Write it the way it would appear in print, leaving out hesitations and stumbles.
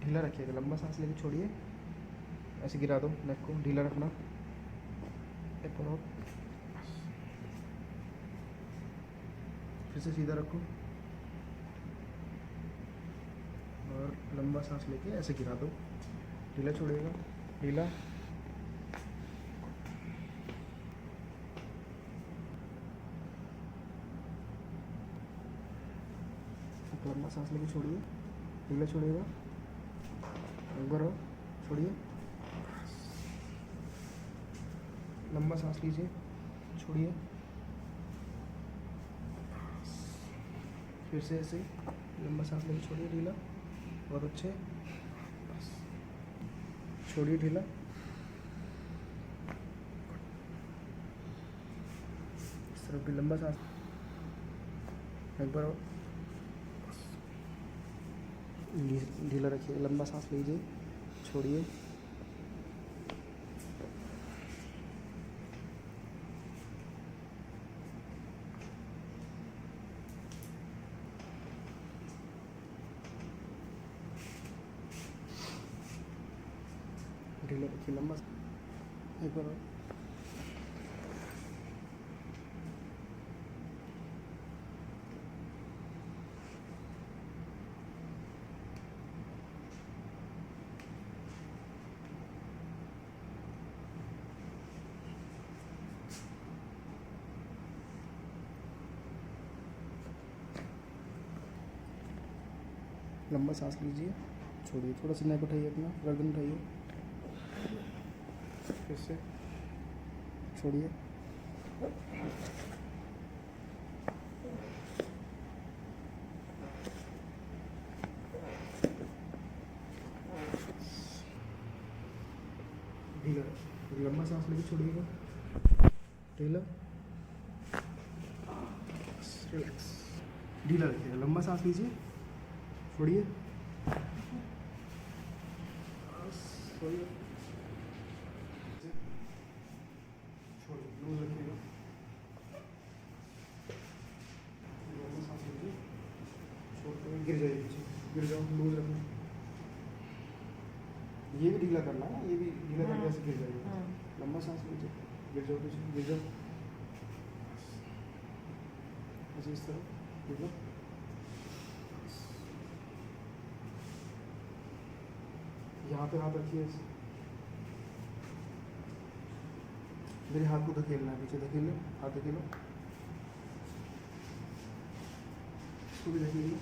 ढीला रखिएगा, लंबा सांस लेके छोड़िए, ऐसे गिरा दो, नेक को ढीला रखना, एक और फिर से सीधा रखो और लंबा सांस लेके ऐसे गिरा दो, ढीला छोड़िएगा, ढीला, लंबा सांस लेके छोड़िए, ढीला छोड़िएगा, एक बार और छोड़िए, लंबा सांस लीजिए, छोड़िए, फिर से ऐसे लंबा सांस लेके छोड़िए, ढीला, बहुत अच्छे, छोड़िए ढीला, इस तरफ भी लंबा सांस, एक बार और ढीला रखिए, लंबा सांस लीजिए, छोड़िए, ढीला रखिए, लंबा, एक बार और लंबा सांस लीजिए, छोड़िए, थोड़ा सा नेक उठाइए, अपना गर्दन उठाइए, फिर से छोड़िए, ढीला, लंबा सांस लेके छोड़िएगा, ढीला, रिलैक्स, ढीला रखिएगा, लंबा सांस लीजिए, छोड़िए, छोड़िए, छोड़िए, लूज रखिएगा, लंबा सांस लीजिए, छोड़ते गिर जाइए पीछे, गिर जाओ, लूज रखना, ये भी ढीला करना है, ये भी ढीला करके ऐसे गिर जाइए, लंबा सांस लीजिए, गिर जाओ पीछे, गिर जाओ, ऐसे इस तरह गिर जाओ, यहाँ पे हाथ रखिए, मेरे हाथ को धकेलना है, पीछे धकेल लो, हाथ धकेलो, इसको भी धकेलिए,